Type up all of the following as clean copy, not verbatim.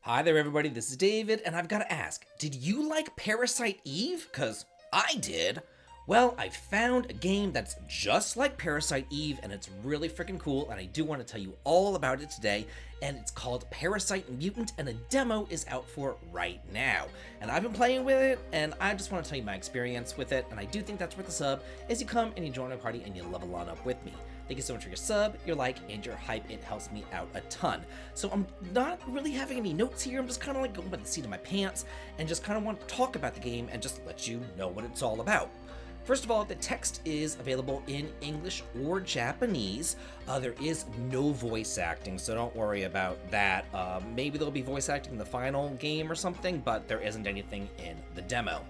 Hi there, everybody. This is David, and I've got to ask, did you like Parasite Eve? Because I did. Well, I found a game that's just like Parasite Eve, and it's really freaking cool, and I do want to tell you all about it today, and it's called Parasite Mutant, and a demo is out for it right now. And I've been playing with it, and I just want to tell you my experience with it, and I do think that's worth the sub, as you come and you join our party and you level on up with me. Thank you so much for your sub, your like, and your hype. It helps me out a ton. So I'm not really having any notes here. I'm just kind of like going by the seat of my pants and just kind of want to talk about the game and just let you know what it's all about. First of all, the text is available in English or Japanese. There is no voice acting, so don't worry about that. Maybe there'll be voice acting in the final game or something, but there isn't anything in the demo.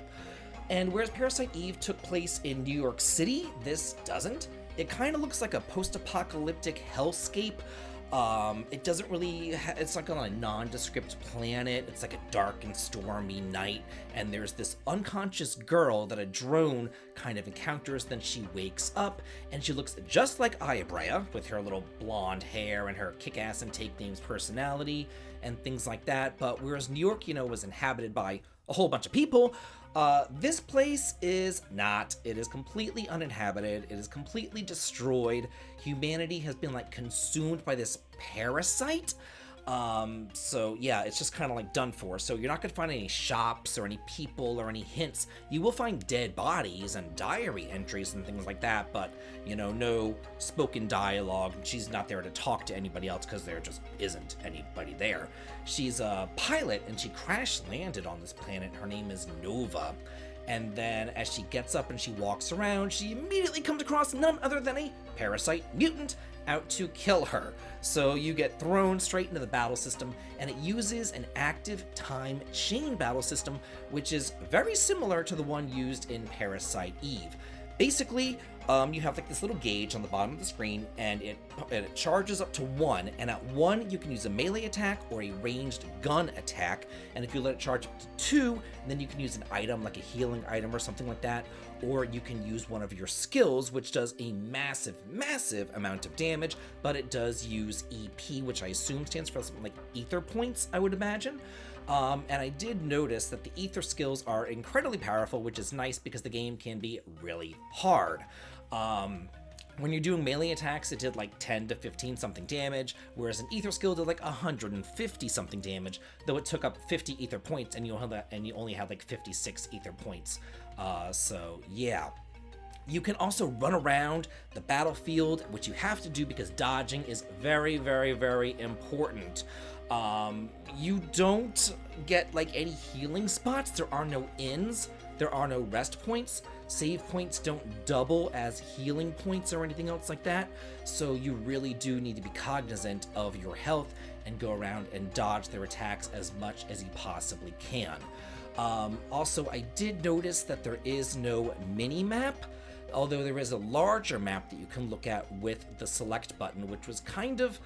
And whereas Parasite Eve took place in New York City, this doesn't. It kind of looks like a post-apocalyptic hellscape. It doesn't really, it's like on a nondescript planet. It's like a dark and stormy night, and there's this unconscious girl that a drone kind of encounters. Then she wakes up, and she looks just like Ayabrea, with her little blonde hair and her kick-ass and take names personality and things like that. But whereas New York, was inhabited by a whole bunch of people, this place is not. It is completely uninhabited. It is completely destroyed. Humanity has been consumed by this parasite. So yeah, it's just kind of done for. So you're not gonna find any shops or any people or any hints. You will find dead bodies and diary entries and things like that, but no spoken dialogue. She's not there to talk to anybody else because there just isn't anybody there. She's a pilot and she crash landed on this planet. Her name is Nova. And then as she gets up and she walks around, she immediately comes across none other than a parasite mutant out to kill her. So you get thrown straight into the battle system, and it uses an active time chain battle system, which is very similar to the one used in Parasite Eve. Basically, you have this little gauge on the bottom of the screen, and it charges up to 1, and at 1 you can use a melee attack or a ranged gun attack, and if you let it charge up to 2, then you can use an item like a healing item or something like that, or you can use one of your skills, which does a massive amount of damage, but it does use EP, which I assume stands for something like ether points, I would imagine. And I did notice that the ether skills are incredibly powerful, which is nice because the game can be really hard. When you're doing melee attacks, it did 10 to 15 something damage, whereas an ether skill did 150 something damage, though it took up 50 ether points, and you only had 56 ether points. So yeah. You can also run around the battlefield, which you have to do because dodging is very, very, very important. You don't get any healing spots. There are no inns. There are no rest points. Save points don't double as healing points or anything else like that. So you really do need to be cognizant of your health and go around and dodge their attacks as much as you possibly can. Also, I did notice that there is no mini-map, although there is a larger map that you can look at with the select button, which was kind of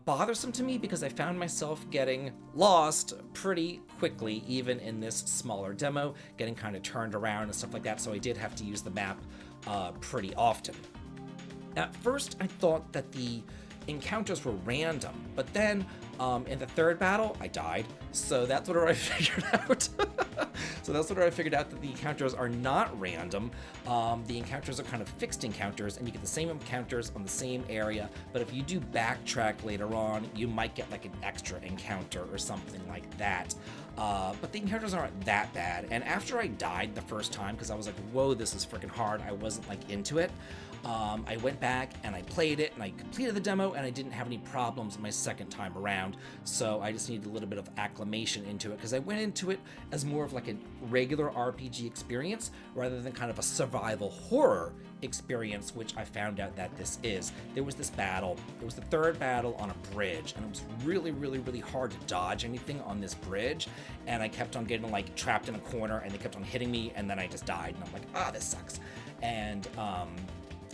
bothersome to me because I found myself getting lost pretty quickly, even in this smaller demo, getting kind of turned around and stuff like that, so I did have to use the map pretty often. At first, I thought that the encounters were random, but then in the third battle, I died, so that's what I figured out. That the encounters are not random. The encounters are kind of fixed encounters, and you get the same encounters on the same area, but if you do backtrack later on, you might get an extra encounter or something like that. But the encounters aren't that bad, and after I died the first time, because I was like, whoa, this is freaking hard, I wasn't into it, I went back and I played it and I completed the demo, and I didn't have any problems my second time around, so I just needed a little bit of acclimation into it, because I went into it as more of a regular RPG experience rather than kind of a survival horror experience, which I found out that this is. There was this battle, it was the third battle on a bridge, and it was really, really, really hard to dodge anything on this bridge, and I kept on getting trapped in a corner, and they kept on hitting me, and then I just died, and I'm like, this sucks. And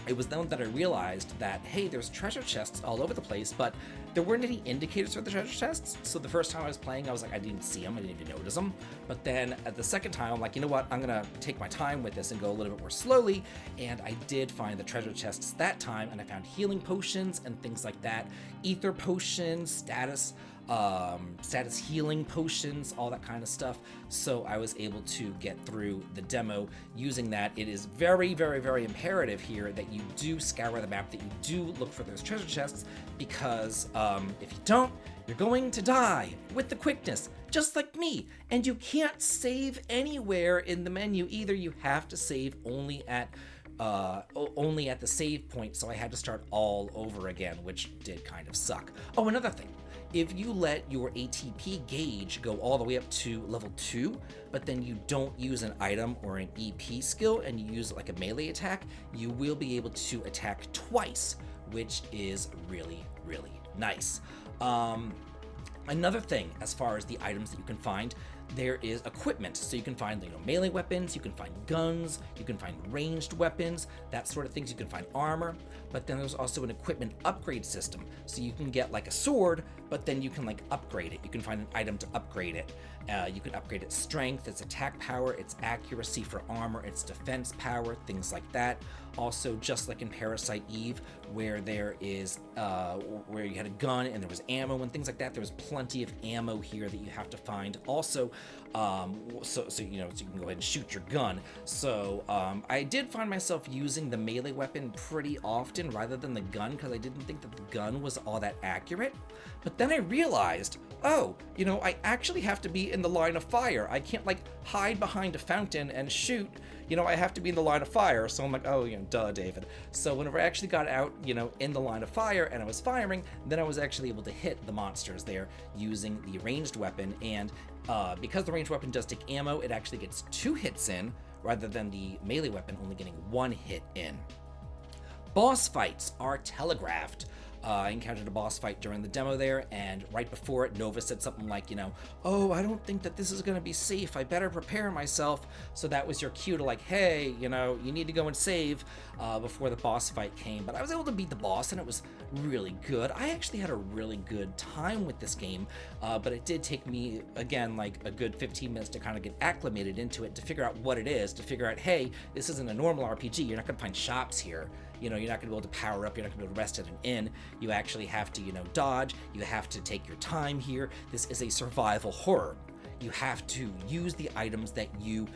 it was then that I realized that, hey, there's treasure chests all over the place, but there weren't any indicators for the treasure chests. So the first time I was playing, I was like, I didn't see them, I didn't even notice them. But then at the second time, I'm like, you know what, I'm gonna take my time with this and go a little bit more slowly. And I did find the treasure chests that time, and I found healing potions and things like that, ether potions, status status healing potions, all that kind of stuff. So I was able to get through the demo using that. It is very, very, very imperative here that you do scour the map, that you do look for those treasure chests, because if you don't, you're going to die with the quickness, just like me. And you can't save anywhere in the menu either. You have to save only at the save point, so I had to start all over again, which did kind of suck. Oh, another thing. If you let your ATP gauge go all the way up to level 2, but then you don't use an item or an EP skill and you use like a melee attack, you will be able to attack twice, which is really, really nice. Another thing, as far as the items that you can find, there is equipment. So you can find, melee weapons, you can find guns, you can find ranged weapons, that sort of things. You can find armor, but then there's also an equipment upgrade system. So you can get like a sword, but then you can like upgrade it. You can find an item to upgrade it. You can upgrade its strength, its attack power, its accuracy for armor, its defense power, things like that. Also, just like in Parasite Eve, where there is where you had a gun and there was ammo and things like that, there was plenty of ammo here that you have to find. Also, so you can go ahead and shoot your gun. So I did find myself using the melee weapon pretty often rather than the gun, because I didn't think that the gun was all that accurate. But then I realized, I actually have to be in the line of fire. I can't like hide behind a fountain and shoot. I have to be in the line of fire. So I'm like, duh, David. So whenever I actually got out, in the line of fire and I was firing, then I was actually able to hit the monsters there using the ranged weapon. And because the ranged weapon does take ammo, it actually gets 2 hits in rather than the melee weapon only getting 1 hit in. Boss fights are telegraphed. I encountered a boss fight during the demo there, and right before it, Nova said something like, oh, I don't think that this is going to be safe. I better prepare myself. So that was your cue to like, hey, you need to go and save before the boss fight came. But I was able to beat the boss, and it was really good. I actually had a really good time with this game, but it did take me, again, like a good 15 minutes to kind of get acclimated into it, to figure out what it is, to figure out, hey, this isn't a normal RPG. You're not going to find shops here. You're not going to be able to power up. You're not going to be able to rest at an inn. You actually have to, dodge. You have to take your time here. This is a survival horror. You have to use the items that you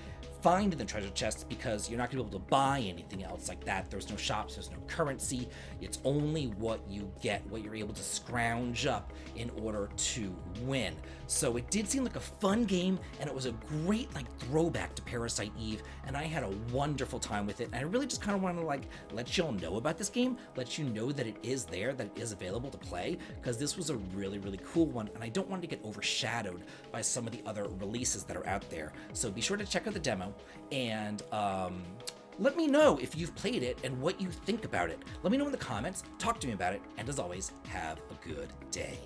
find in the treasure chests, because you're not going to be able to buy anything else like that. There's no shops, there's no currency. It's only what you get, what you're able to scrounge up in order to win. So it did seem like a fun game, and it was a great throwback to Parasite Eve, and I had a wonderful time with it. And I really just kind of want to let y'all know about this game, let you know that it is there, that it is available to play, because this was a really, really cool one, and I don't want it to get overshadowed by some of the other releases that are out there. So be sure to check out the demo, and let me know if you've played it and what you think about it. Let me know in the comments, talk to me about it, and as always, have a good day.